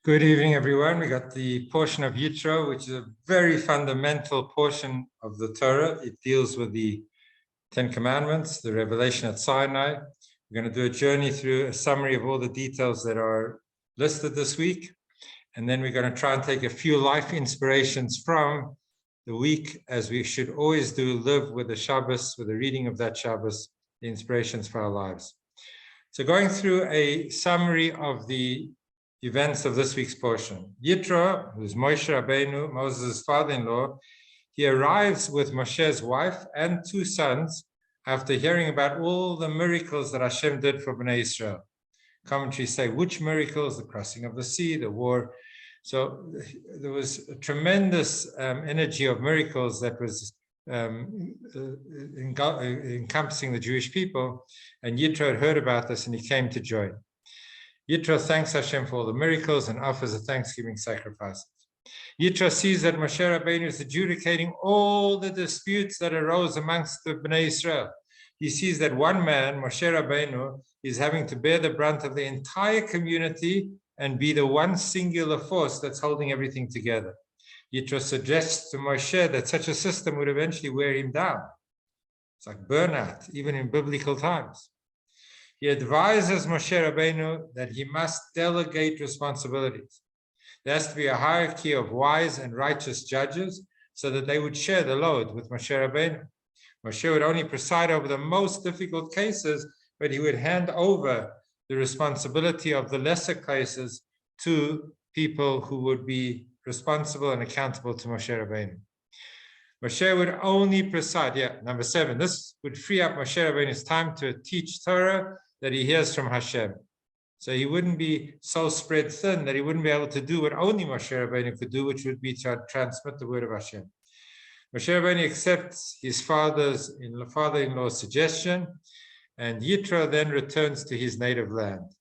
Good evening, everyone. We got the portion of Yitro, which is a very fundamental portion of the Torah. It deals with the Ten Commandments, the revelation at Sinai. We're going to do a journey through a summary of all the details that are listed this week. And then we're going to try and take a few life inspirations from the week, as we should always do, live with the Shabbos, with the reading of that Shabbos, the inspirations for our lives. So going through a summary of the events of this week's portion. Yitro, who's Moshe Rabbeinu, Moses' father-in-law, he arrives with Moshe's wife and two sons after hearing about all the miracles that Hashem did for Bnei Israel. Commentaries say which miracles, the crossing of the sea, the war. So there was a tremendous energy of miracles that was encompassing the Jewish people, and Yitro had heard about this and he came to join. Yitro thanks Hashem for all the miracles and offers a thanksgiving sacrifice. Yitro sees that Moshe Rabbeinu is adjudicating all the disputes that arose amongst the Bnei Israel. He sees that one man, Moshe Rabbeinu, is having to bear the brunt of the entire community and be the one singular force that's holding everything together. Yitro suggests to Moshe that such a system would eventually wear him down. It's like burnout, even in biblical times. He advises Moshe Rabbeinu that he must delegate responsibilities. There has to be a hierarchy of wise and righteous judges so that they would share the load with Moshe Rabbeinu. Moshe would only preside over the most difficult cases, but he would hand over the responsibility of the lesser cases to people who would be responsible and accountable to Moshe Rabbeinu. Moshe would only preside, number 7, this would free up Moshe Rabbeinu's time to teach Torah that he hears from Hashem. So he wouldn't be so spread thin that he wouldn't be able to do what only Moshe Rabbeinu could do, which would be to transmit the word of Hashem. Moshe Rabbeinu accepts his father-in-law's suggestion, and Yitro then returns to his native land.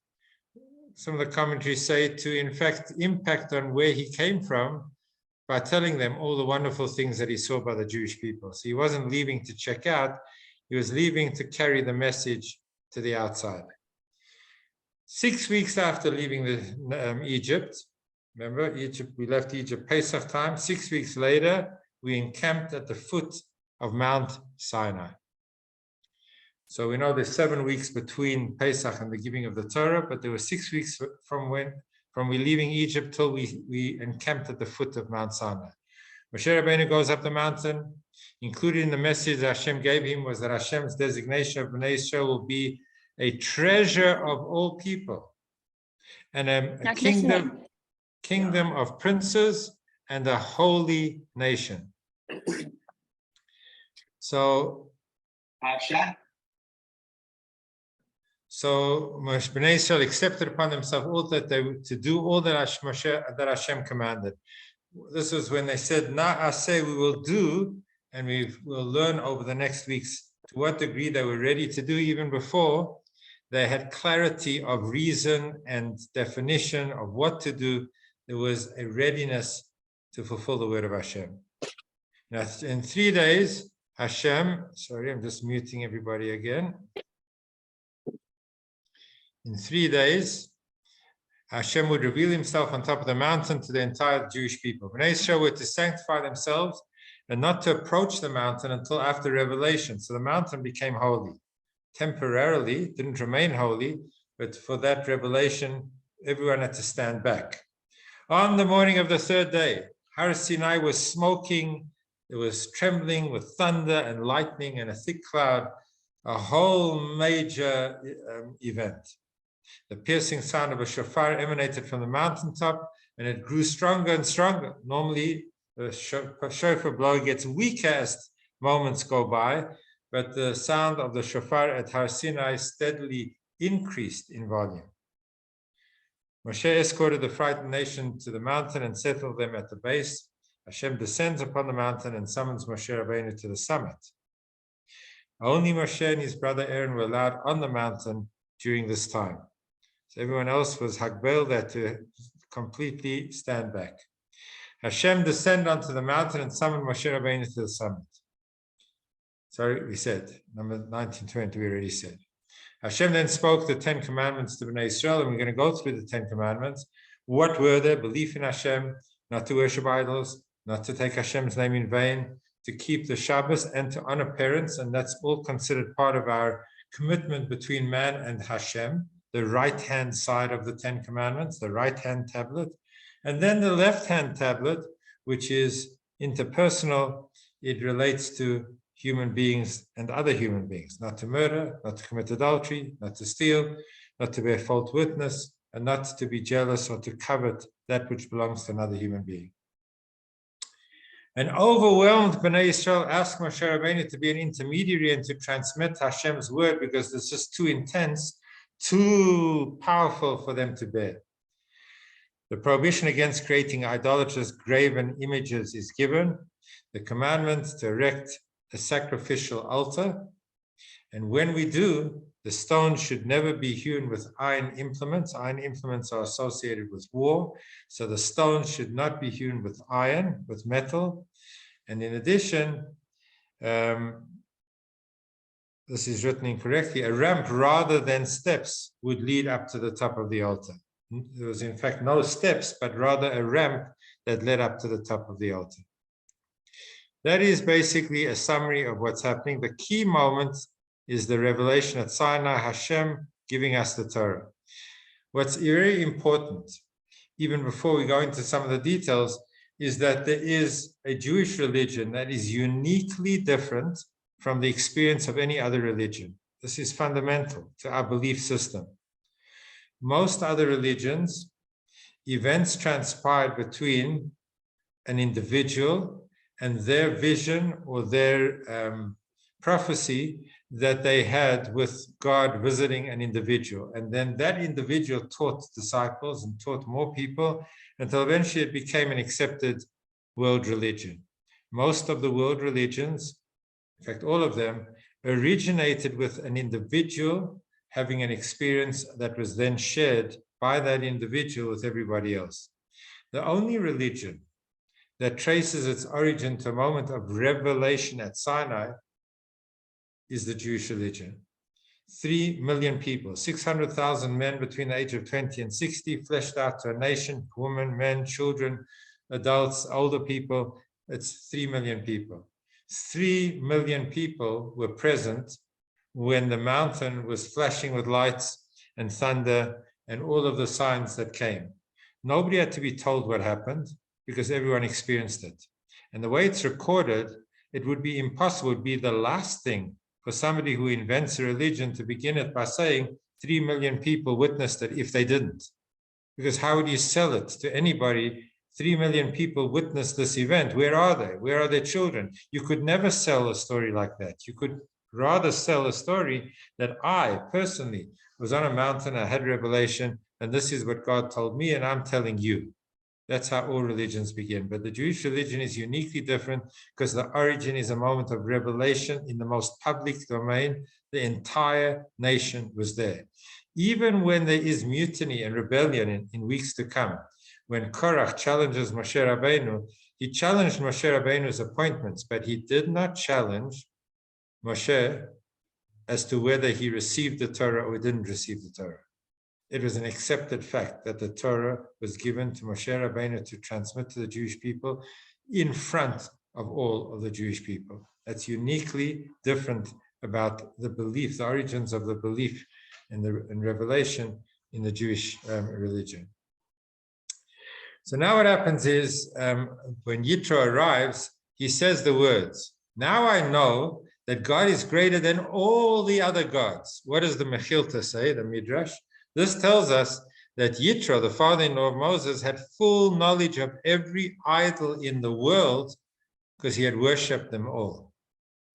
Some of the commentaries say to, in fact, impact on where he came from by telling them all the wonderful things that he saw by the Jewish people. So he wasn't leaving to check out, he was leaving to carry the message to the outside. 6 weeks after leaving Egypt, remember, we left Egypt Pesach time. 6 weeks later, we encamped at the foot of Mount Sinai. So we know there's 7 weeks between Pesach and the giving of the Torah, but there were 6 weeks from we leaving Egypt till we encamped at the foot of Mount Sinai. Moshe Rabbeinu goes up the mountain. Included in the message that Hashem gave him was that Hashem's designation of Bnei Israel will be a treasure of all people, and a kingdom of princes and a holy nation. So Bnei Israel accepted upon themselves all that they were to do, all that Hashem commanded. This was when they said, Na'aseh, we will do, and we will learn over the next weeks to what degree they were ready to do even before they had clarity of reason and definition of what to do. There was a readiness to fulfill the word of Hashem. Now, in 3 days, Hashem, sorry, I'm just muting everybody again. In 3 days, Hashem would reveal himself on top of the mountain to the entire Jewish people. Bnei Israel were to sanctify themselves and not to approach the mountain until after revelation. So the mountain became holy. Temporarily, didn't remain holy, but for that revelation, everyone had to stand back. On the morning of the 3rd day, Har Sinai was smoking, it was trembling with thunder and lightning and a thick cloud, a whole major event. The piercing sound of a shofar emanated from the mountaintop, and it grew stronger and stronger. Normally, the shofar blow gets weaker as moments go by, but the sound of the shofar at Har Sinai steadily increased in volume. Moshe escorted the frightened nation to the mountain and settled them at the base. Hashem descends upon the mountain and summons Moshe Rabbeinu to the summit. Only Moshe and his brother Aaron were allowed on the mountain during this time. So everyone else was hagbel there to completely stand back. Hashem descended onto the mountain and summoned Moshe Rabbeinu to the summit. Sorry, we said, number 1920, we already said. Hashem then spoke the 10 commandments to Bnei Israel, and we're going to go through the 10 commandments. What were they? Belief in Hashem, not to worship idols, not to take Hashem's name in vain, to keep the Shabbos and to honor parents, and that's all considered part of our commitment between man and Hashem, the right-hand side of the Ten Commandments, the right-hand tablet, and then the left-hand tablet, which is interpersonal. It relates to human beings and other human beings, not to murder, not to commit adultery, not to steal, not to bear false witness, and not to be jealous or to covet that which belongs to another human being. An overwhelmed Bnei Yisrael asked Moshe Rabbeinu to be an intermediary and to transmit Hashem's word because it's just too intense, too powerful for them to bear. The prohibition against creating idolatrous graven images is given. The commandment to erect a sacrificial altar. And when we do, the stone should never be hewn with iron implements. Iron implements are associated with war. So the stone should not be hewn with iron, with metal. And in addition, this is written incorrectly, a ramp rather than steps would lead up to the top of the altar. There was in fact no steps, but rather a ramp that led up to the top of the altar. That is basically a summary of what's happening. The key moment is the revelation at Sinai, Hashem giving us the Torah. What's very important, even before we go into some of the details, is that there is a Jewish religion that is uniquely different from the experience of any other religion. This is fundamental to our belief system. Most other religions, events transpired between an individual and their vision or their prophecy that they had with God visiting an individual. And then that individual taught disciples and taught more people until eventually it became an accepted world religion. Most of the world religions, in fact, all of them, originated with an individual having an experience that was then shared by that individual with everybody else. The only religion that traces its origin to a moment of revelation at Sinai is the Jewish religion. 3 million people, 600,000 men between the age of 20 and 60, fleshed out to a nation, women, men, children, adults, older people. It's 3 million people. 3 million people were present when the mountain was flashing with lights and thunder and all of the signs that came. Nobody had to be told what happened because everyone experienced it. And the way it's recorded, it would be impossible, it would be the last thing for somebody who invents a religion to begin it by saying 3 million people witnessed it if they didn't. Because how would you sell it to anybody? 3 million people witnessed this event. Where are they? Where are their children? You could never sell a story like that. You could rather sell a story that I personally was on a mountain, I had revelation, and this is what God told me, and I'm telling you. That's how all religions begin. But the Jewish religion is uniquely different because the origin is a moment of revelation in the most public domain. The entire nation was there. Even when there is mutiny and rebellion in weeks to come, when Korach challenges Moshe Rabbeinu, he challenged Moshe Rabbeinu's appointments, but he did not challenge Moshe as to whether he received the Torah or didn't receive the Torah. It was an accepted fact that the Torah was given to Moshe Rabbeinu to transmit to the Jewish people in front of all of the Jewish people. That's uniquely different about the belief, the origins of the belief and revelation in the Jewish religion. So now what happens is when Yitro arrives, he says the words, "Now I know that God is greater than all the other gods." What does the Mechilta say, the Midrash? This tells us that Yitro, the father-in-law of Moses, had full knowledge of every idol in the world because he had worshipped them all.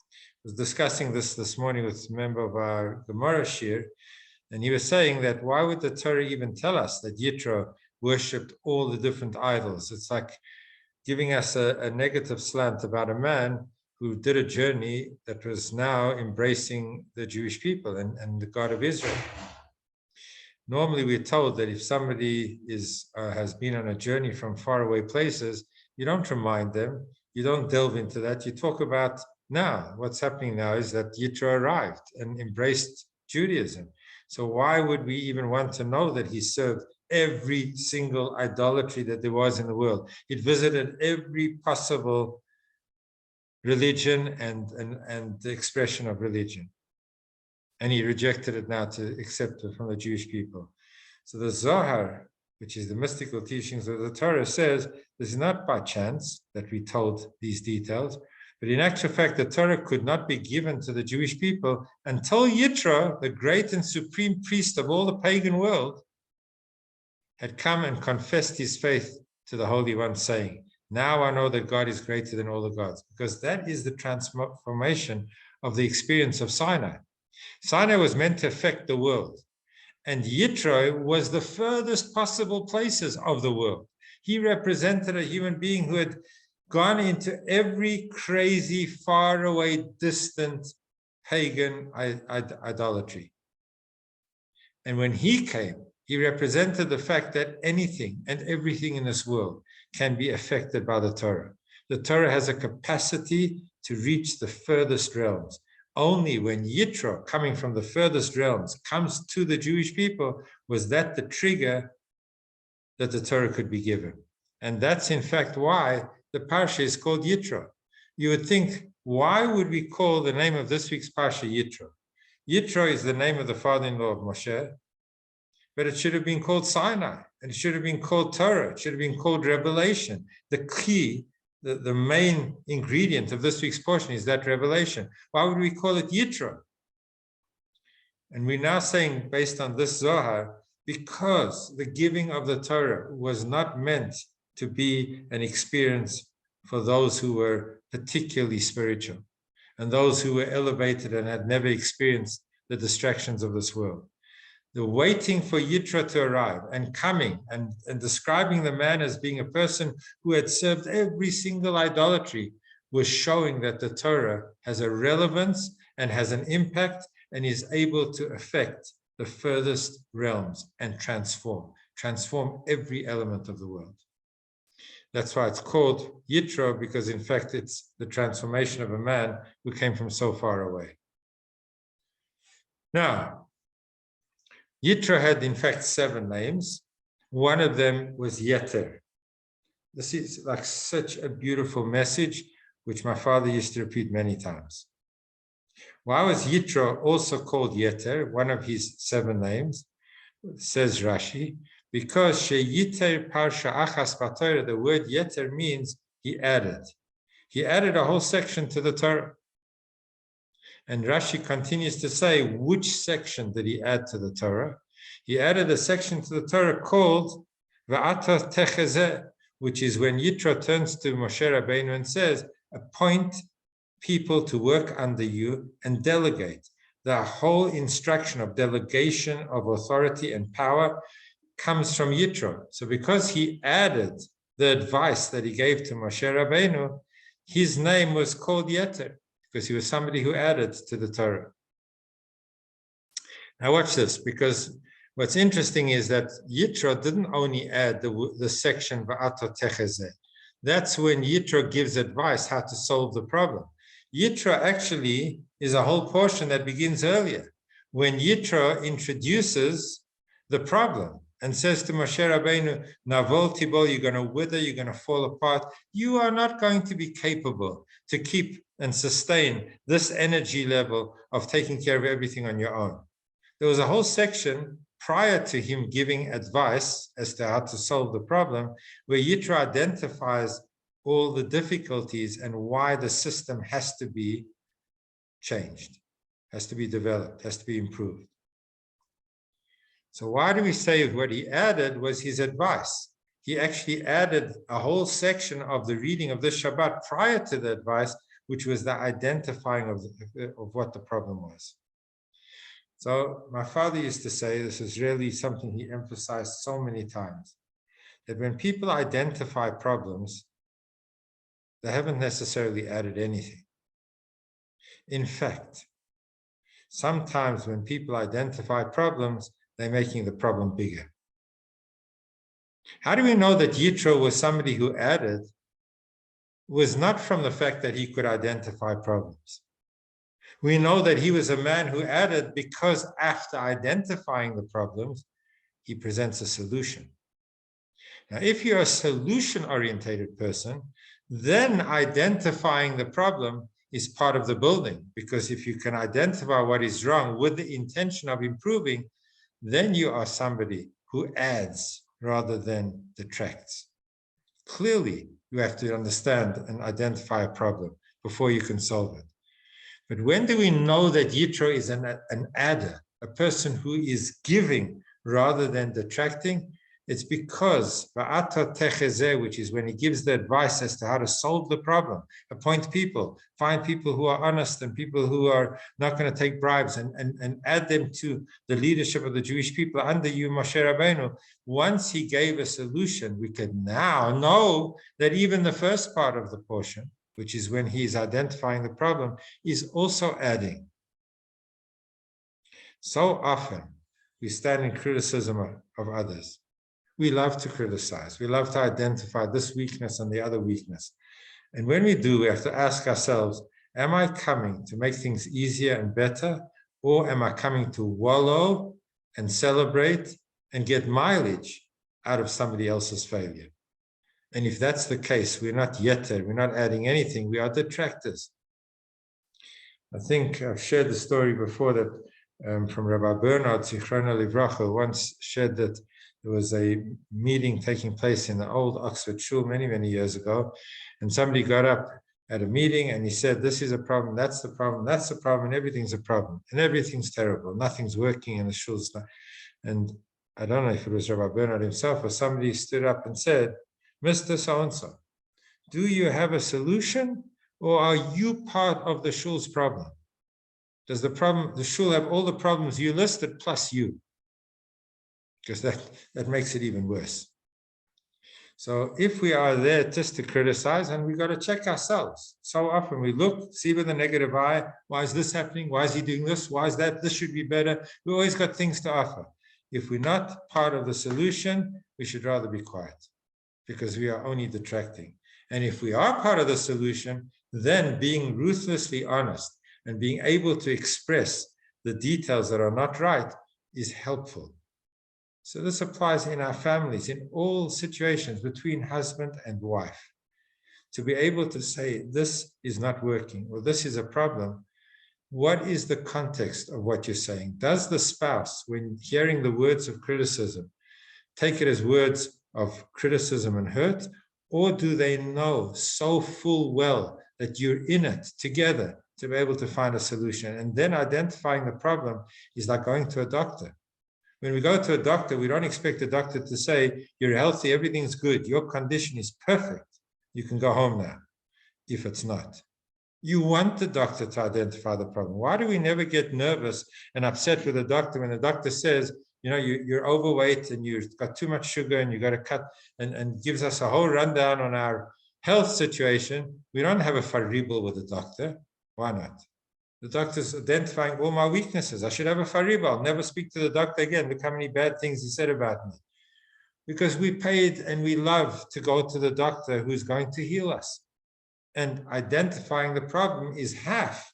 I was discussing this morning with a member of our Gemara Shir, and he was saying that why would the Torah even tell us that Yitro worshipped all the different idols? It's like giving us a negative slant about a man who did a journey that was now embracing the Jewish people and the God of Israel. Normally, we're told that if somebody has been on a journey from faraway places, you don't remind them, you don't delve into that, you talk about now. What's happening now is that Yitro arrived and embraced Judaism. So why would we even want to know that he served every single idolatry that there was in the world? He visited every possible religion and the expression of religion. And he rejected it now to accept it from the Jewish people. So the Zohar, which is the mystical teachings of the Torah, says this is not by chance that we told these details, but in actual fact, the Torah could not be given to the Jewish people until Yitro, the great and supreme priest of all the pagan world, had come and confessed his faith to the Holy One, saying, now I know that God is greater than all the gods, because that is the transformation of the experience of Sinai. Sinai was meant to affect the world, and Yitro was the furthest possible places of the world. He represented a human being who had gone into every crazy, faraway, distant pagan idolatry. And when he came, he represented the fact that anything and everything in this world can be affected by the Torah. The Torah has a capacity to reach the furthest realms. Only when Yitro, coming from the furthest realms, comes to the Jewish people, was that the trigger that the Torah could be given. And that's in fact why the parsha is called Yitro. You would think, why would we call the name of this week's parsha Yitro? Yitro is the name of the father-in-law of Moshe, but it should have been called Sinai, and it should have been called Torah, it should have been called Revelation. The key, the main ingredient of this week's portion is that revelation. Why would we call it Yitro? And we're now saying, based on this Zohar, because the giving of the Torah was not meant to be an experience for those who were particularly spiritual and those who were elevated and had never experienced the distractions of this world. The waiting for Yitro to arrive and coming and describing the man as being a person who had served every single idolatry was showing that the Torah has a relevance and has an impact and is able to affect the furthest realms and transform every element of the world. That's why it's called Yitro, because in fact it's the transformation of a man who came from so far away. Now, Yitro had in fact 7 names. One of them was Yeter. This is like such a beautiful message, which my father used to repeat many times. Why was Yitro also called Yeter, one of his 7 names? Says Rashi, because Sheyiter Parsha Achas B'Torah, the word Yeter means he added. He added a whole section to the Torah. And Rashi continues to say, which section did he add to the Torah? He added a section to the Torah called Va'ata Techezeh, which is when Yitro turns to Moshe Rabbeinu and says, appoint people to work under you and delegate. The whole instruction of delegation of authority and power comes from Yitro. So because he added the advice that he gave to Moshe Rabbeinu, his name was called Yeter, because he was somebody who added to the Torah. Now watch this, because what's interesting is that Yitro didn't only add the section Va'ato Techezeh. That's when Yitro gives advice how to solve the problem. Yitro actually is a whole portion that begins earlier, when Yitro introduces the problem and says to Moshe Rabbeinu, Navol Tibol, you're going to wither, you're going to fall apart. You are not going to be capable to keep and sustain this energy level of taking care of everything on your own. There was a whole section prior to him giving advice as to how to solve the problem, where Yitro identifies all the difficulties and why the system has to be changed, has to be developed, has to be improved. So why do we say what he added was his advice? He actually added a whole section of the reading of this Shabbat prior to the advice, which was the identifying of what the problem was. So my father used to say, this is really something he emphasized so many times, that when people identify problems, they haven't necessarily added anything. In fact, sometimes when people identify problems, they're making the problem bigger. How do we know that Yitro was somebody who added? Was not from the fact that he could identify problems. We know that he was a man who added because after identifying the problems, he presents a solution. Now, if you're a solution-oriented person, then identifying the problem is part of the building, because if you can identify what is wrong with the intention of improving, then you are somebody who adds rather than detracts. Clearly, you have to understand and identify a problem before you can solve it. But when do we know that Yitro is an adder, a person who is giving rather than detracting? It's because, which is when he gives the advice as to how to solve the problem, appoint people, find people who are honest and people who are not going to take bribes, and add them to the leadership of the Jewish people under you, Moshe Rabbeinu. Once he gave a solution, we can now know that even the first part of the portion, which is when he's identifying the problem, is also adding. So often, we stand in criticism of others. We love to criticize. We love to identify this weakness and the other weakness. And when we do, we have to ask ourselves, am I coming to make things easier and better? Or am I coming to wallow and celebrate and get mileage out of somebody else's failure? And if that's the case, we're not YITRO, we're not adding anything, we are detractors. I think I've shared the story before that from Rabbi Bernard, Zichrono Livracha, once shared that there was a meeting taking place in the old Oxford Shul many, many years ago, and somebody got up at a meeting and he said, this is a problem, that's the problem, that's the problem, and everything's a problem, and everything's terrible, nothing's working in the shul's. And I don't know if it was Rabbi Bernard himself or somebody stood up and said, Mr. So-and-so, do you have a solution, or are you part of the shul's problem? Does the shul have all the problems you listed plus you? Because that makes it even worse. So if we are there just to criticize, and we got to check ourselves. So often we look, see with a negative eye, why is this happening? Why is he doing this? Why is that? This should be better. We always got things to offer. If we're not part of the solution, we should rather be quiet, because we are only detracting. And if we are part of the solution, then being ruthlessly honest and being able to express the details that are not right is helpful. So this applies in our families, in all situations between husband and wife. To be able to say, this is not working, or this is a problem, what is the context of what you're saying? Does the spouse, when hearing the words of criticism, take it as words of criticism and hurt, or do they know so full well that you're in it together to be able to find a solution? And then identifying the problem is like going to a doctor. When we go to a doctor, we don't expect the doctor to say, you're healthy, everything's good, your condition is perfect, you can go home now, if it's not. You want the doctor to identify the problem. Why do we never get nervous and upset with the doctor when the doctor says, you know, you're overweight and you've got too much sugar and you got to cut, and gives us a whole rundown on our health situation? We don't have a faribel with the doctor. Why not? The doctor's identifying all my weaknesses. I should have a faribel. I'll never speak to the doctor again. Look how many bad things he said about me. Because we paid and we love to go to the doctor who's going to heal us. And identifying the problem is half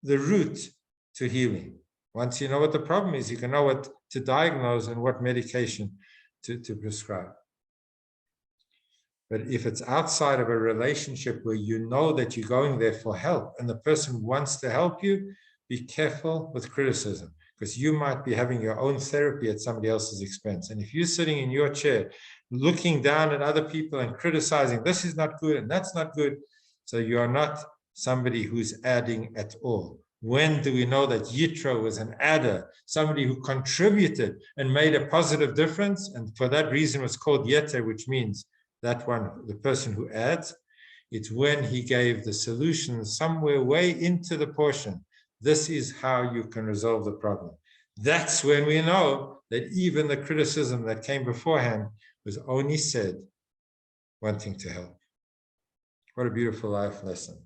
the route to healing. Once you know what the problem is, you can know what to diagnose and what medication to prescribe. But if it's outside of a relationship where you know that you're going there for help and the person wants to help you, be careful with criticism, because you might be having your own therapy at somebody else's expense. And if you're sitting in your chair, looking down at other people and criticizing, this is not good and that's not good, so you are not somebody who's adding at all. When do we know that Yitro was an adder, somebody who contributed and made a positive difference? And for that reason was called Yitro, which means that one, the person who adds. It's when he gave the solution somewhere way into the portion. This is how you can resolve the problem. That's when we know that even the criticism that came beforehand was only said wanting to help. What a beautiful life lesson.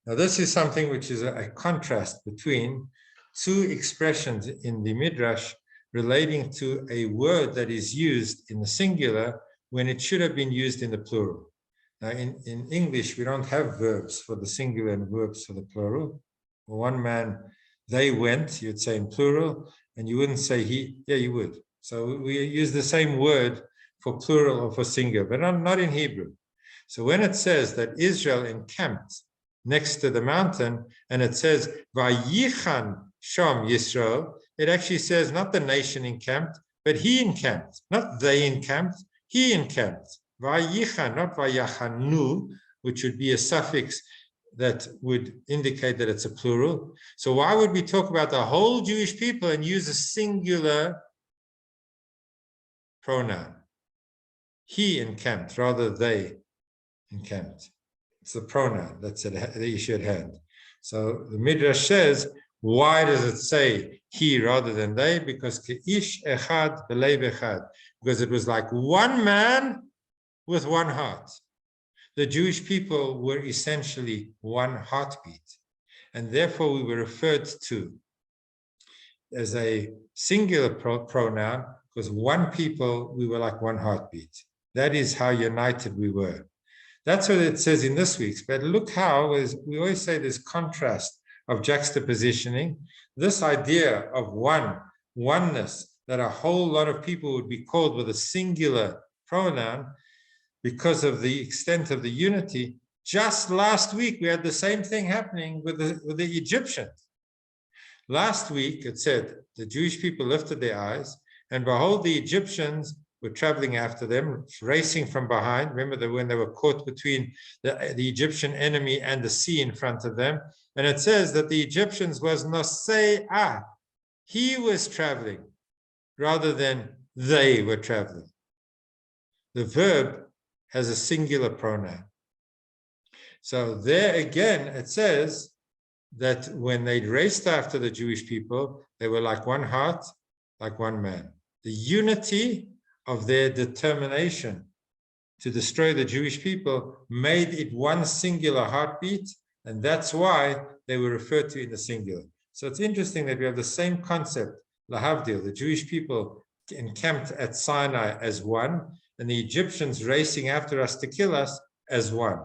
Now, this is something which is a contrast between two expressions in the Midrash relating to a word that is used in the singular when it should have been used in the plural. Now, in English, we don't have verbs for the singular and verbs for the plural. For one man, they went, you'd say in plural, and you wouldn't say he. Yeah, you would. So we use the same word for plural or for singular, but not in Hebrew. So when it says that Israel encamped next to the mountain, and it says, Vayichan Sham Yisrael, it actually says not the nation encamped, but he encamped, not they encamped, he encamped. Vayichan, not Vayachanu, which would be a suffix that would indicate that it's a plural. So why would we talk about the whole Jewish people and use a singular pronoun? He encamped, rather they encamped. It's the pronoun that's the issue at hand. So the Midrash says, why does it say he rather than they? Because Ke'ish echad b'leiv echad. Because it was like one man with one heart. The Jewish people were essentially one heartbeat. And therefore we were referred to as a singular pronoun, because one people, we were like one heartbeat. That is how united we were. That's what it says in this week's. But look how, as we always say, this contrast of juxtapositioning, this idea of oneness, that a whole lot of people would be called with a singular pronoun because of the extent of the unity. Just last week, we had the same thing happening with the Egyptians. Last week, it said, the Jewish people lifted their eyes, and behold, the Egyptians were traveling after them, racing from behind. Remember when they were caught between the Egyptian enemy and the sea in front of them. And it says that the Egyptians was Nosei'ah. He was traveling rather than they were traveling. The verb has a singular pronoun. So there again, it says that when they raced after the Jewish people, they were like one heart, like one man. The unity of their determination to destroy the Jewish people made it one singular heartbeat, and that's why they were referred to in the singular. So it's interesting that we have the same concept, lahavdil, the Jewish people encamped at Sinai as one, and the Egyptians racing after us to kill us as one.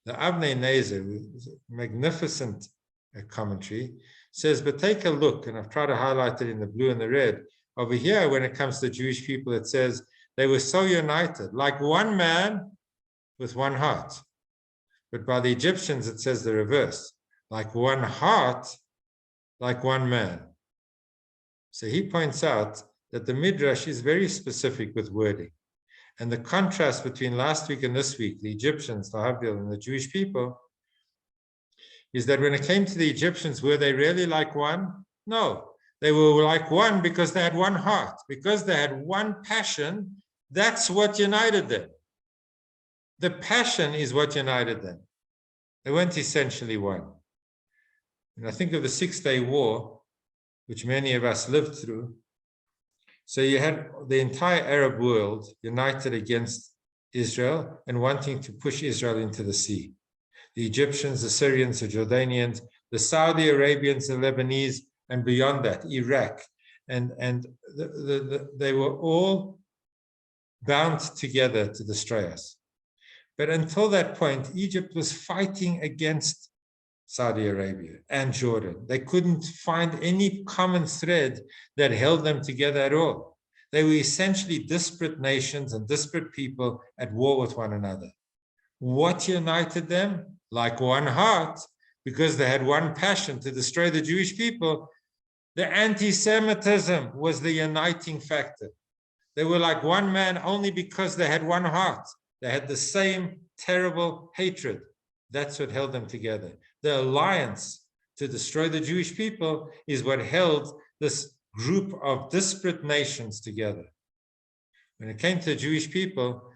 The Avnei Nezer, magnificent commentary, says, but take a look, and I've tried to highlight it in the blue and the red. Over here, when it comes to Jewish people, it says they were so united, like one man with one heart. But by the Egyptians, it says the reverse, like one heart, like one man. So he points out that the Midrash is very specific with wording. And the contrast between last week and this week, the Egyptians, the Havdil, and the Jewish people, is that when it came to the Egyptians, were they really like one? No. They were like one because they had one heart, because they had one passion. That's what united them. The passion is what united them. They weren't essentially one. And I think of the 6-Day War, which many of us lived through. So you had the entire Arab world united against Israel and wanting to push Israel into the sea. The Egyptians, the Syrians, the Jordanians, the Saudi Arabians, the Lebanese, and beyond that, Iraq. And they were all bound together to destroy us. But until that point, Egypt was fighting against Saudi Arabia and Jordan. They couldn't find any common thread that held them together at all. They were essentially disparate nations and disparate people at war with one another. What united them? Like one heart, because they had one passion to destroy the Jewish people. The anti-Semitism was the uniting factor. They were like one man only because they had one heart. They had the same terrible hatred. That's what held them together. The alliance to destroy the Jewish people is what held this group of disparate nations together. When it came to the Jewish people,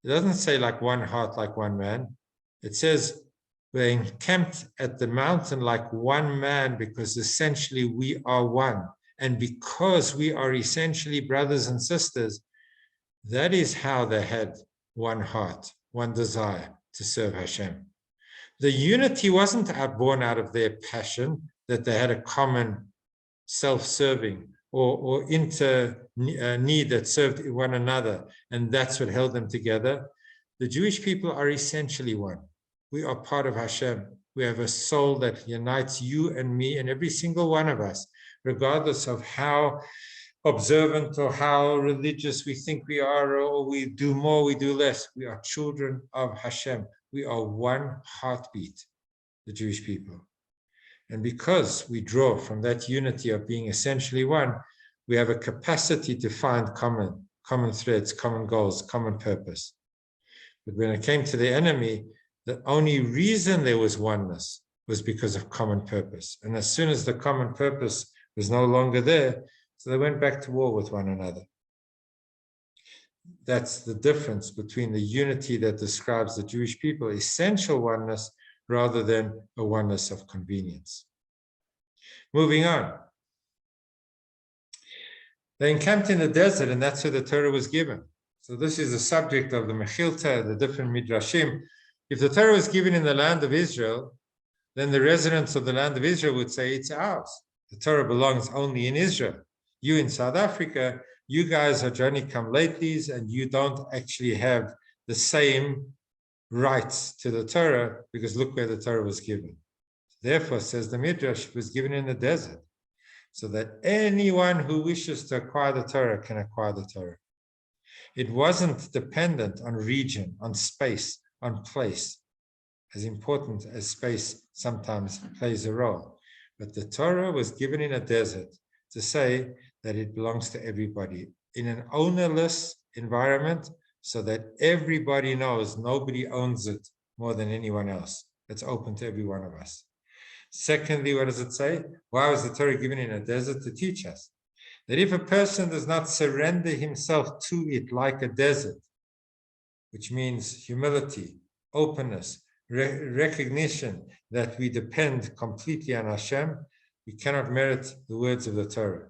it doesn't say like one heart, like one man. It says they encamped at the mountain like one man because essentially we are one. And because we are essentially brothers and sisters, that is how they had one heart, one desire to serve Hashem. The unity wasn't born out of their passion, that they had a common self-serving or inter need that served one another, and that's what held them together. The Jewish people are essentially one. We are part of Hashem. We have a soul that unites you and me and every single one of us, regardless of how observant or how religious we think we are, or we do more, we do less. We are children of Hashem. We are one heartbeat, the Jewish people. And because we draw from that unity of being essentially one, we have a capacity to find common threads, common goals, common purpose. But when it came to the enemy, the only reason there was oneness was because of common purpose. And as soon as the common purpose was no longer there, so they went back to war with one another. That's the difference between the unity that describes the Jewish people, essential oneness, rather than a oneness of convenience. Moving on. They encamped in the desert, and that's where the Torah was given. So this is the subject of the Mechilta, the different Midrashim. If the Torah was given in the land of Israel, then the residents of the land of Israel would say it's ours. The Torah belongs only in Israel. You in South Africa, you guys are Johnny come latelys, and you don't actually have the same rights to the Torah, because look where the Torah was given. Therefore, says the Midrash, it was given in the desert, so that anyone who wishes to acquire the Torah can acquire the Torah. It wasn't dependent on region, on space, on place, as important as space sometimes plays a role. But the Torah was given in a desert to say that it belongs to everybody in an ownerless environment, so that everybody knows nobody owns it more than anyone else. It's open to every one of us. Secondly, what does it say? Why was the Torah given in a desert? To teach us that if a person does not surrender himself to it like a desert, which means humility, openness, recognition that we depend completely on Hashem, we cannot merit the words of the Torah.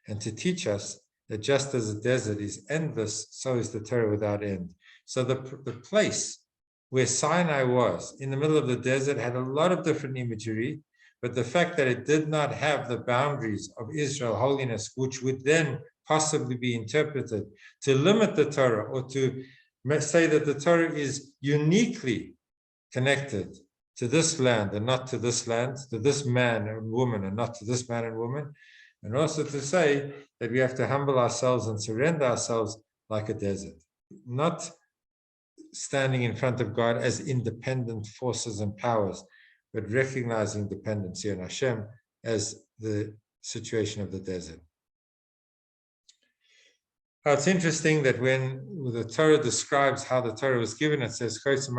And to teach us that just as the desert is endless, so is the Torah without end. So the place where Sinai was, in the middle of the desert, had a lot of different imagery, but the fact that it did not have the boundaries of Israel, holiness, which would then possibly be interpreted to limit the Torah, or to say that the Torah is uniquely connected to this land and not to this land, to this man and woman and not to this man and woman, and also to say that we have to humble ourselves and surrender ourselves like a desert, not standing in front of God as independent forces and powers, but recognizing dependency on Hashem as the situation of the desert. Now, it's interesting that when the Torah describes how the Torah was given, it says, this is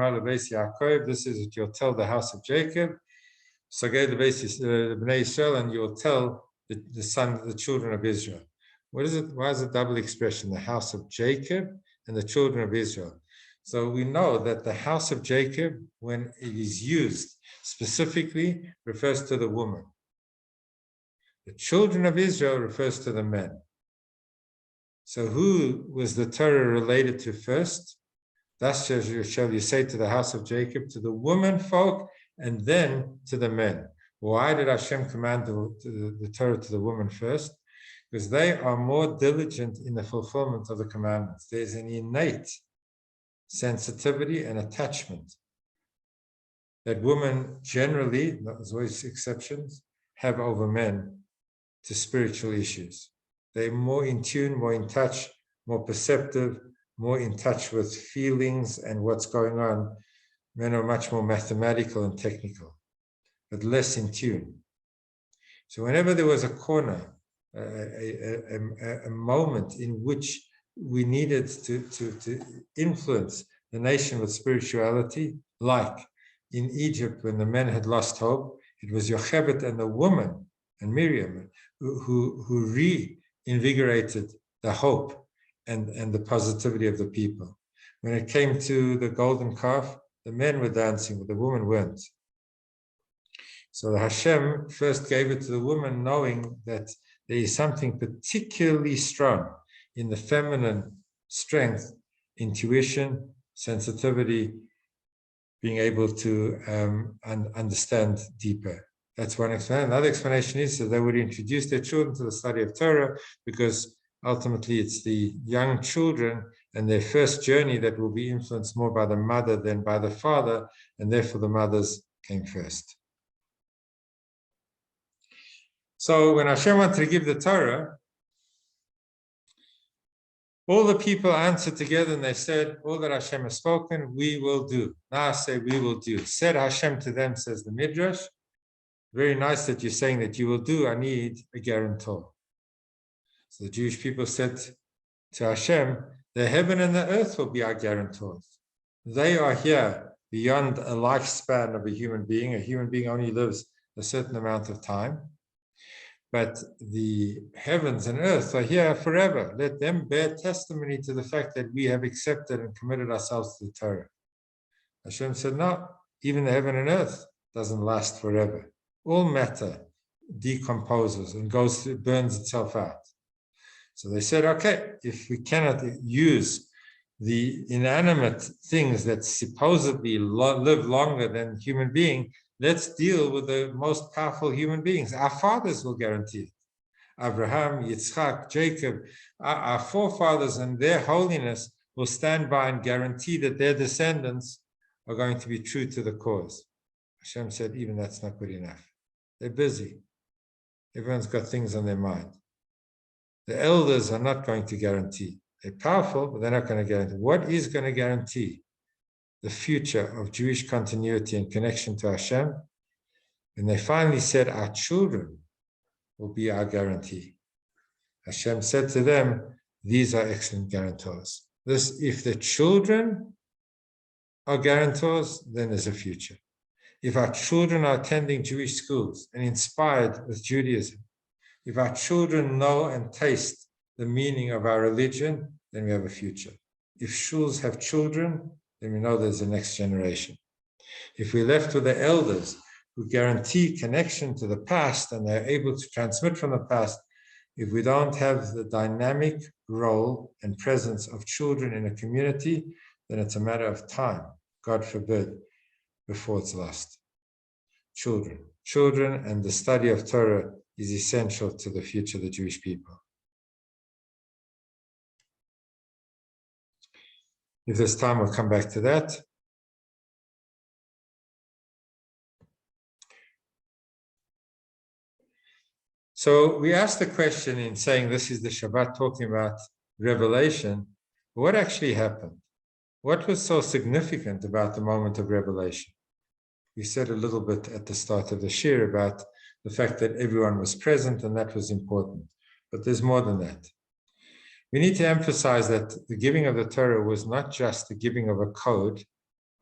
what you'll tell the house of Jacob, and you'll tell the children of Israel. What is it? Why is it double expression? The house of Jacob and the children of Israel. So we know that the house of Jacob, when it is used specifically, refers to the woman. The children of Israel refers to the men. So who was the Torah related to first? Thus shall you say to the house of Jacob, to the woman folk, and then to the men. Why did Hashem command the Torah to the woman first? Because they are more diligent in the fulfillment of the commandments. There's an innate sensitivity and attachment that women generally, there's always exceptions, have over men to spiritual issues. They're more in tune, more in touch, more perceptive, more in touch with feelings and what's going on. Men are much more mathematical and technical, but less in tune. So whenever there was a corner, a moment in which we needed to influence the nation with spirituality, like in Egypt when the men had lost hope, it was Yochebed and the woman and Miriam who reinvigorated the hope and the positivity of the people. When it came to the golden calf, the men were dancing, but the women weren't. So the Hashem first gave it to the woman, knowing that there is something particularly strong in the feminine strength, intuition, sensitivity, being able to understand deeper. That's one explanation. Another explanation is that they would introduce their children to the study of Torah, because Ultimately, it's the young children and their first journey that will be influenced more by the mother than by the father, and therefore the mothers came first. So when Hashem wanted to give the Torah, all the people answered together and they said, all that Hashem has spoken, we will do. Now I say, we will do. Said Hashem to them, says the Midrash, very nice that you're saying that you will do. I need a guarantor. So the Jewish people said to Hashem, the heaven and the earth will be our guarantors. They are here beyond a lifespan of a human being. A human being only lives a certain amount of time. But the heavens and earth are here forever. Let them bear testimony to the fact that we have accepted and committed ourselves to the Torah. Hashem said, no, even the heaven and earth doesn't last forever. All matter decomposes and burns itself out. So they said, okay, if we cannot use the inanimate things that supposedly live longer than human being, let's deal with the most powerful human beings. Our fathers will guarantee it. Abraham, Yitzchak, Jacob, our forefathers and their holiness will stand by and guarantee that their descendants are going to be true to the cause. Hashem said, even that's not good enough. They're busy. Everyone's got things on their mind. The elders are not going to guarantee. They're powerful, but they're not going to guarantee. What is going to guarantee the future of Jewish continuity and connection to Hashem? And they finally said, our children will be our guarantee. Hashem said to them, these are excellent guarantors. If the children are guarantors, then there's a future. If our children are attending Jewish schools and inspired with Judaism, if our children know and taste the meaning of our religion, then we have a future. If shuls have children, then we know there's a next generation. If we're left with the elders who guarantee connection to the past and they're able to transmit from the past, if we don't have the dynamic role and presence of children in a community, then it's a matter of time, God forbid, before it's lost. Children and the study of Torah is essential to the future of the Jewish people. If there's time, we'll come back to that. So we asked the question in saying this is the Shabbat talking about revelation. What actually happened? What was so significant about the moment of revelation? We said a little bit at the start of the shir about the fact that everyone was present and that was important. But there's more than that. We need to emphasize that the giving of the Torah was not just the giving of a code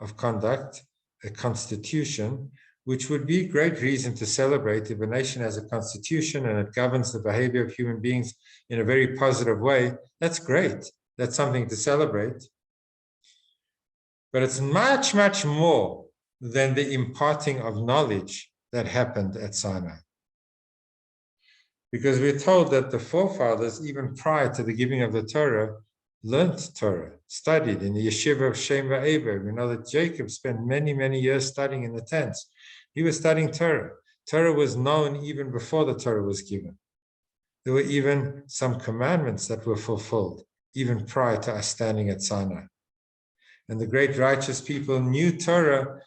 of conduct, a constitution, which would be great reason to celebrate if a nation has a constitution and it governs the behavior of human beings in a very positive way. That's great. That's something to celebrate. But it's much, much more than the imparting of knowledge that happened at Sinai. Because we're told that the forefathers, even prior to the giving of the Torah, learnt Torah, studied in the yeshiva of Shem Va'eber. We know that Jacob spent many, many years studying in the tents. He was studying Torah. Torah was known even before the Torah was given. There were even some commandments that were fulfilled, even prior to us standing at Sinai. And the great righteous people knew Torah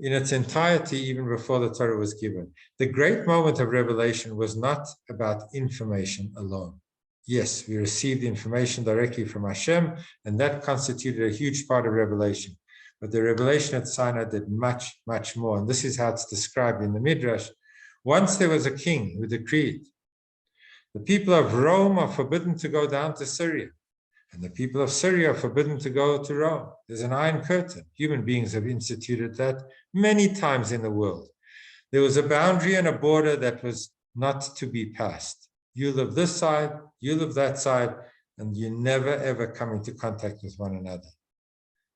in its entirety even before the Torah was given. The great moment of revelation was not about information alone. Yes, we received information directly from Hashem, and that constituted a huge part of revelation. But the revelation at Sinai did much, much more. And this is how it's described in the Midrash. Once there was a king who decreed, the people of Rome are forbidden to go down to Syria, and the people of Syria are forbidden to go to Rome. There's an iron curtain. Human beings have instituted that many times in the world. There was a boundary and a border that was not to be passed. You live this side, you live that side, and you never ever come into contact with one another.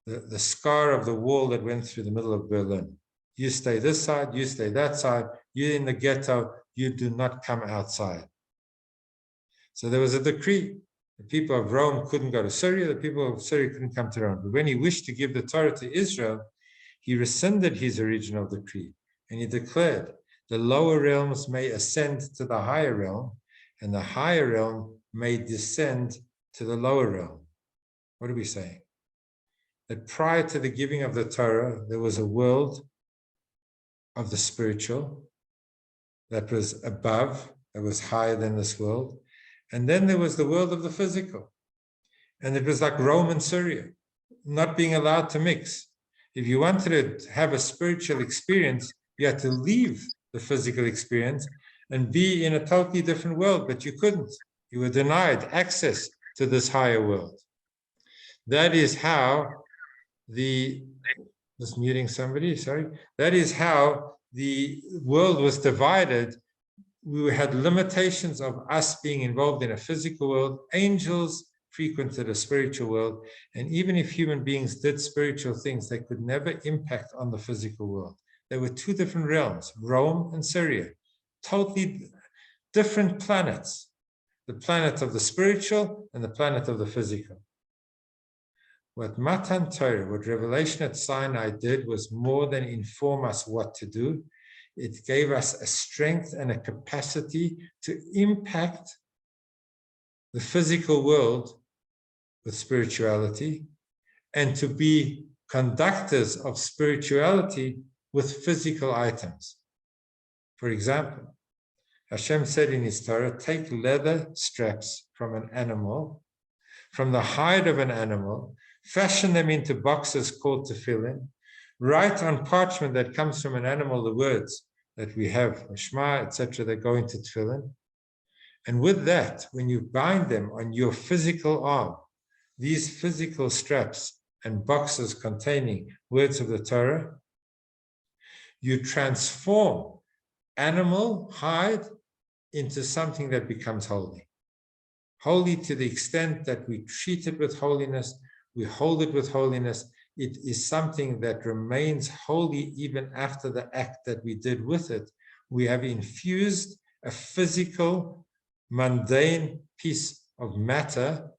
The scar of the wall that went through the middle of Berlin. You stay this side, you stay that side, you're in the ghetto, you do not come outside. So there was a decree. The people of Rome couldn't go to Syria, the people of Syria couldn't come to Rome. But when he wished to give the Torah to Israel, he rescinded his original decree, and he declared, the lower realms may ascend to the higher realm, and the higher realm may descend to the lower realm. What are we saying? That prior to the giving of the Torah, there was a world of the spiritual that was above, that was higher than this world. And then there was the world of the physical. And it was like Rome and Syria, not being allowed to mix. If you wanted to have a spiritual experience, you had to leave the physical experience and be in a totally different world, but you couldn't. You were denied access to this higher world. That is how just muting somebody, sorry. That is how the world was divided. We had limitations of us being involved in a physical world. Angels frequented a spiritual world. And even if human beings did spiritual things, they could never impact on the physical world. There were two different realms, Rome and Syria, totally different planets, the planet of the spiritual and the planet of the physical. What Matan Torah, what revelation at Sinai did was more than inform us what to do. It gave us a strength and a capacity to impact the physical world with spirituality and to be conductors of spirituality with physical items. For example, Hashem said in his Torah, take leather straps from an animal, from the hide of an animal, fashion them into boxes called tefillin, write on parchment that comes from an animal the words that we have, Shema, etc., that go into tefillin. And with that, when you bind them on your physical arm, these physical straps and boxes containing words of the Torah, you transform animal hide into something that becomes holy. Holy to the extent that we treat it with holiness, we hold it with holiness. It is something that remains holy even after the act that we did with it. We have infused a physical, mundane piece of matter,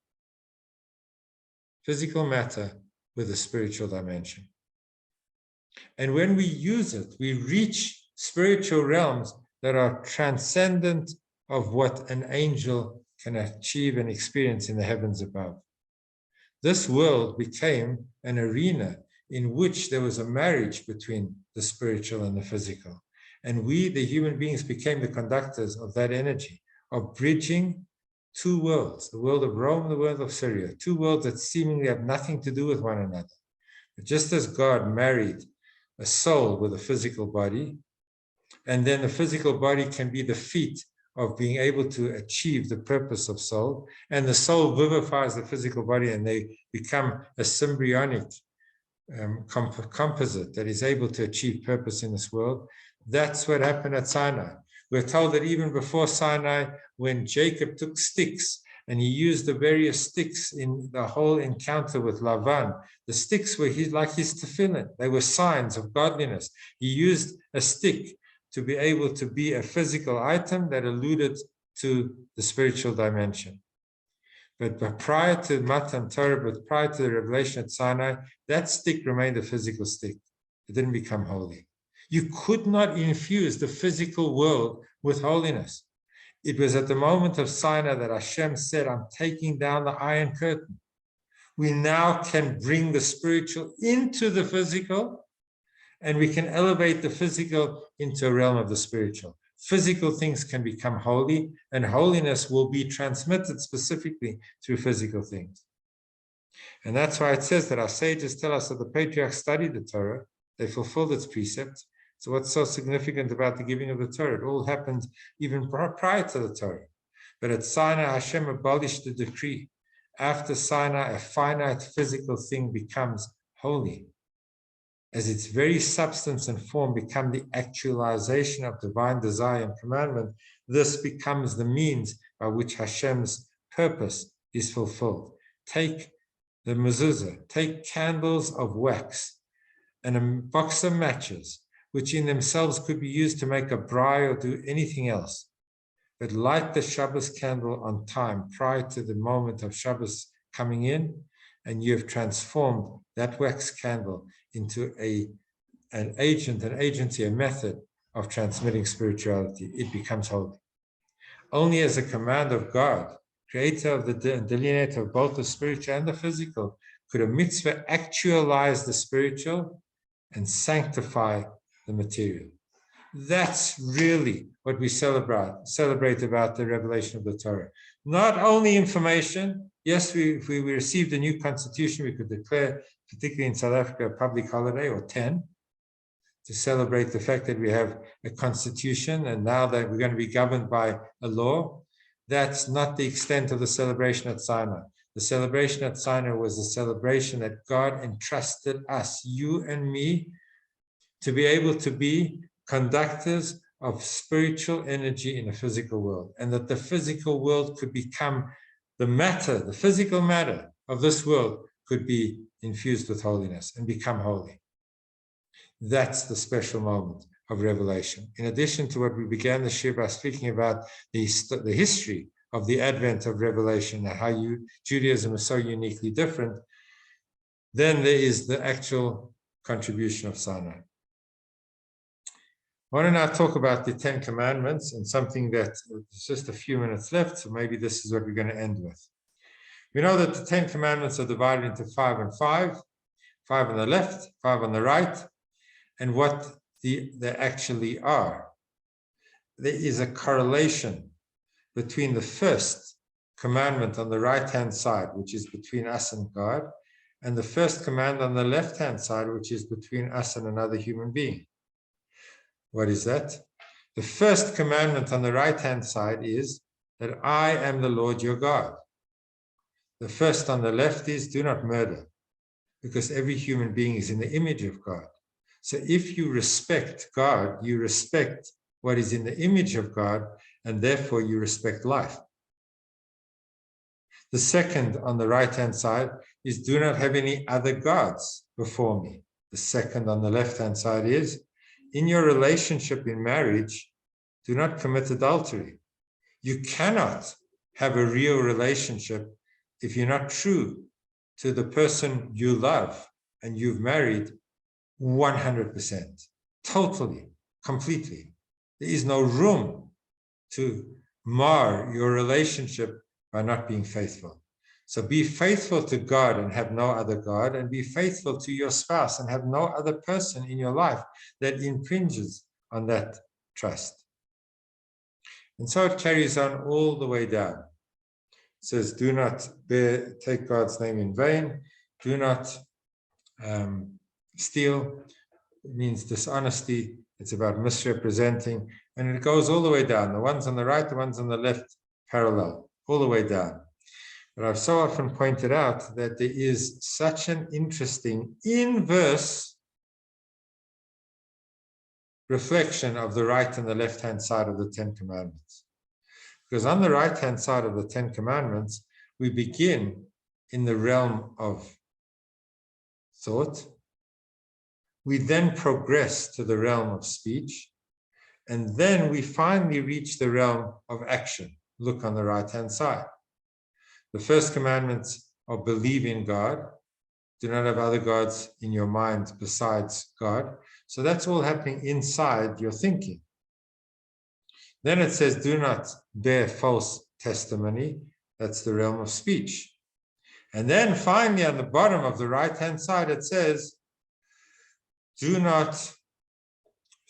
physical matter, with a spiritual dimension. And when we use it, we reach spiritual realms that are transcendent of what an angel can achieve and experience in the heavens above. This world became an arena in which there was a marriage between the spiritual and the physical. And we, the human beings, became the conductors of that energy, of bridging two worlds, the world of Rome, the world of Syria, two worlds that seemingly have nothing to do with one another. But just as God married a soul with a physical body, and then the physical body can be the feet of being able to achieve the purpose of soul, and the soul vivifies the physical body and they become a symbiotic composite that is able to achieve purpose in this world. That's what happened at Sinai. We're told that even before Sinai, when Jacob took sticks and he used the various sticks in the whole encounter with Lavan, the sticks were like his tefillin. They were signs of godliness. He used a stick to be able to be a physical item that alluded to the spiritual dimension. But prior to Matan Torah, but prior to the revelation at Sinai, that stick remained a physical stick. It didn't become holy. You could not infuse the physical world with holiness. It was at the moment of Sinai that Hashem said, I'm taking down the iron curtain. We now can bring the spiritual into the physical, and we can elevate the physical into a realm of the spiritual. Physical things can become holy, and holiness will be transmitted specifically through physical things. And that's why it says that our sages tell us that the patriarchs studied the Torah, they fulfilled its precepts. So what's so significant about the giving of the Torah? It all happened even prior to the Torah. But at Sinai, Hashem abolished the decree. After Sinai, a finite physical thing becomes holy, as its very substance and form become the actualization of divine desire and commandment. This becomes the means by which Hashem's purpose is fulfilled. Take the mezuzah, take candles of wax and a box of matches, which in themselves could be used to make a braai or do anything else. But light the Shabbos candle on time prior to the moment of Shabbos coming in, and you have transformed that wax candle into an agency, a method of transmitting spirituality. It becomes holy. Only as a command of God, creator of the delineator of both the spiritual and the physical, could a mitzvah actualize the spiritual and sanctify the material? That's really what we celebrate about the revelation of the Torah. Not only information. Yes, if we received a new constitution, we could declare, particularly in South Africa, a public holiday or 10 to celebrate the fact that we have a constitution and now that we're going to be governed by a law. That's not the extent of the celebration at Sinai. The celebration at Sinai was a celebration that God entrusted us, you and me, to be able to be conductors of spiritual energy in the physical world, and that the physical world could become the matter, the physical matter of this world could be infused with holiness and become holy. That's the special moment of revelation. In addition to what we began the shir by speaking about the history of the advent of revelation and how Judaism is so uniquely different, then there is the actual contribution of Sinai. I want to now talk about the 10 Commandments and something that there's just a few minutes left, so maybe this is what we're going to end with. We know that the 10 Commandments are divided into 5 and 5, 5 on the left, 5 on the right, and what they actually are. There is a correlation between the first commandment on the right-hand side, which is between us and God, and the first command on the left-hand side, which is between us and another human being. What is that? The first commandment on the right-hand side is that I am the Lord your God. The first on the left is do not murder, because every human being is in the image of God. So if you respect God, you respect what is in the image of God, and therefore you respect life. The second on the right-hand side is do not have any other gods before me. The second on the left-hand side is in your relationship in marriage, do not commit adultery. You cannot have a real relationship if you're not true to the person you love and you've married 100%, totally, completely. There is no room to mar your relationship by not being faithful. So be faithful to God and have no other God, and be faithful to your spouse and have no other person in your life that infringes on that trust. And so it carries on all the way down. It says, do not take God's name in vain. Do not steal. It means dishonesty. It's about misrepresenting. And it goes all the way down. The ones on the right, the ones on the left, parallel, all the way down. But I've so often pointed out that there is such an interesting inverse reflection of the right and the left-hand side of the 10 Commandments. Because on the right-hand side of the 10 Commandments, we begin in the realm of thought. We then progress to the realm of speech. And then we finally reach the realm of action. Look on the right-hand side. The first commandments are believe in God. Do not have other gods in your mind besides God. So that's all happening inside your thinking. Then it says, do not bear false testimony. That's the realm of speech. And then finally, on the bottom of the right-hand side, it says, do not,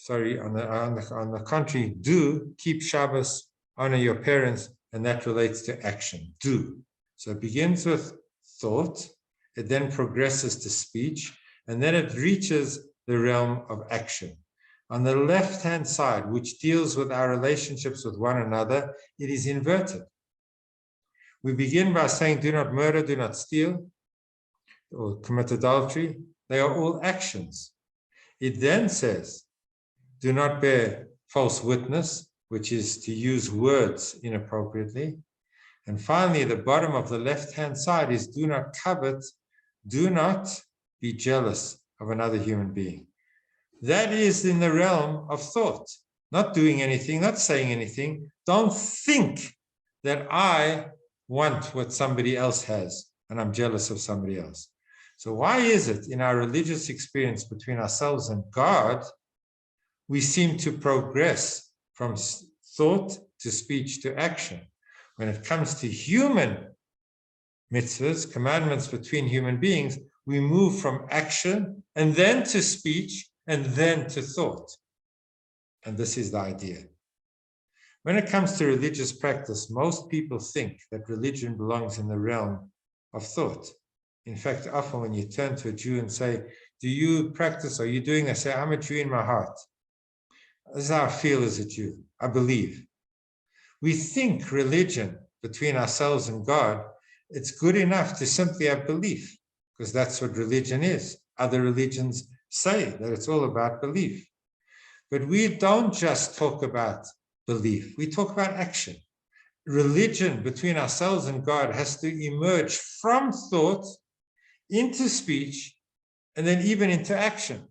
on the contrary, do keep Shabbos, honor your parents, and that relates to action. Do. So it begins with thought, it then progresses to speech, and then it reaches the realm of action. On the left-hand side, which deals with our relationships with one another, it is inverted. We begin by saying, do not murder, do not steal, or commit adultery. They are all actions. It then says, do not bear false witness, which is to use words inappropriately. And finally, the bottom of the left-hand side is do not covet, do not be jealous of another human being. That is in the realm of thought, not doing anything, not saying anything. Don't think that I want what somebody else has and I'm jealous of somebody else. So why is it in our religious experience between ourselves and God, we seem to progress from thought to speech to action? When it comes to human mitzvahs, commandments between human beings, we move from action and then to speech and then to thought. And this is the idea. When it comes to religious practice, most people think that religion belongs in the realm of thought. In fact, often when you turn to a Jew and say, do you practice? Are you doing? I say, I'm a Jew in my heart. This is how I feel as a Jew. I believe. We think religion between ourselves and God, it's good enough to simply have belief, because that's what religion is. Other religions say that it's all about belief. But we don't just talk about belief, we talk about action. Religion between ourselves and God has to emerge from thought into speech and then even into action.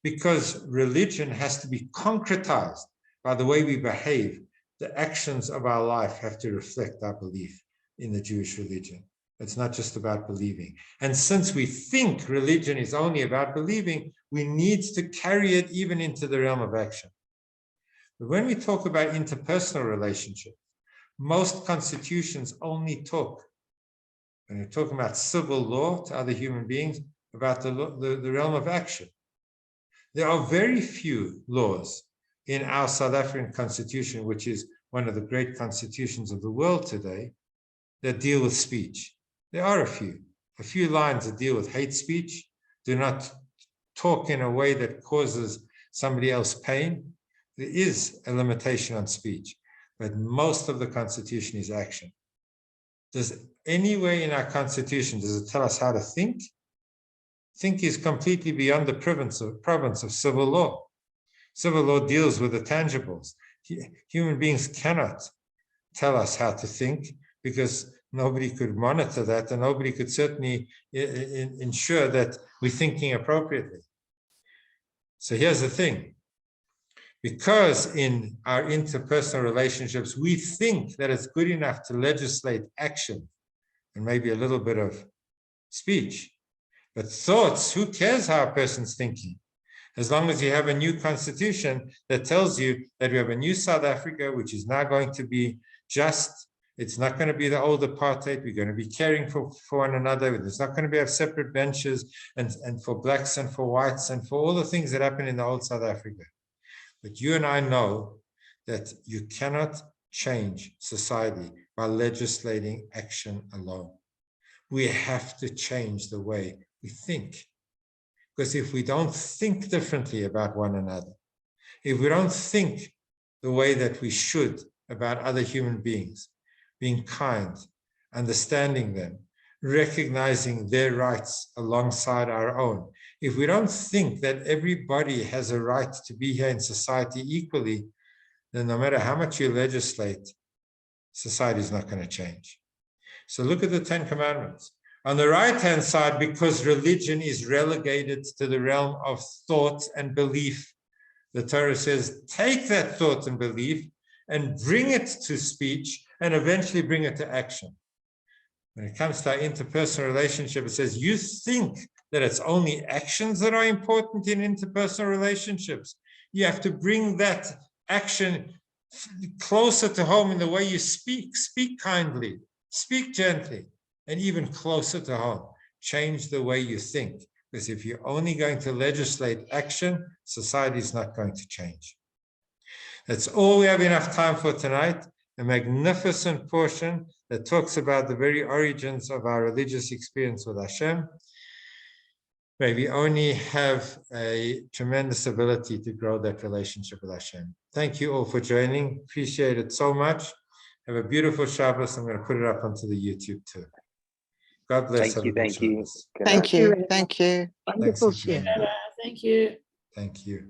Because religion has to be concretized by the way we behave. The actions of our life have to reflect our belief in the Jewish religion. It's not just about believing. And since we think religion is only about believing, we need to carry it even into the realm of action. But when we talk about interpersonal relationships, most constitutions only talk, when we're talking about civil law to other human beings, about the realm of action. There are very few laws in our South African constitution, which is one of the great constitutions of the world today, that deal with speech. There are a few lines that deal with hate speech. Do not talk in a way that causes somebody else pain. There is a limitation on speech, but most of the constitution is action. Does anywhere in our constitution, does it tell us how to think? Think is completely beyond the province of civil law. Civil law deals with the tangibles. Human beings cannot tell us how to think because nobody could monitor that, and nobody could certainly ensure that we're thinking appropriately. So here's the thing. Because in our interpersonal relationships, we think that it's good enough to legislate action and maybe a little bit of speech. But thoughts, who cares how a person's thinking? As long as you have a new constitution that tells you that we have a new South Africa, which is now going to be just, it's not going to be the old apartheid, we're going to be caring for one another, there's not going to be separate benches and for blacks and for whites and for all the things that happened in the old South Africa. But you and I know that you cannot change society by legislating action alone. We have to change the way we think. Because if we don't think differently about one another, if we don't think the way that we should about other human beings, being kind, understanding them, recognizing their rights alongside our own, if we don't think that everybody has a right to be here in society equally, then no matter how much you legislate, society is not going to change. So look at the 10 Commandments. On the right-hand side, because religion is relegated to the realm of thought and belief, the Torah says, take that thought and belief and bring it to speech and eventually bring it to action. When it comes to our interpersonal relationship, it says, you think that it's only actions that are important in interpersonal relationships. You have to bring that action closer to home in the way you speak. Speak kindly, speak gently. And even closer to home, change the way you think. Because if you're only going to legislate action, society is not going to change. That's all we have enough time for tonight. A magnificent portion that talks about the very origins of our religious experience with Hashem. May we only have a tremendous ability to grow that relationship with Hashem. Thank you all for joining. Appreciate it so much. Have a beautiful Shabbos. I'm going to put it up onto the YouTube too. God bless. Thank you. Thank you. Thank you. Thank you. Wonderful share. Thank you. Thank you. Thank you.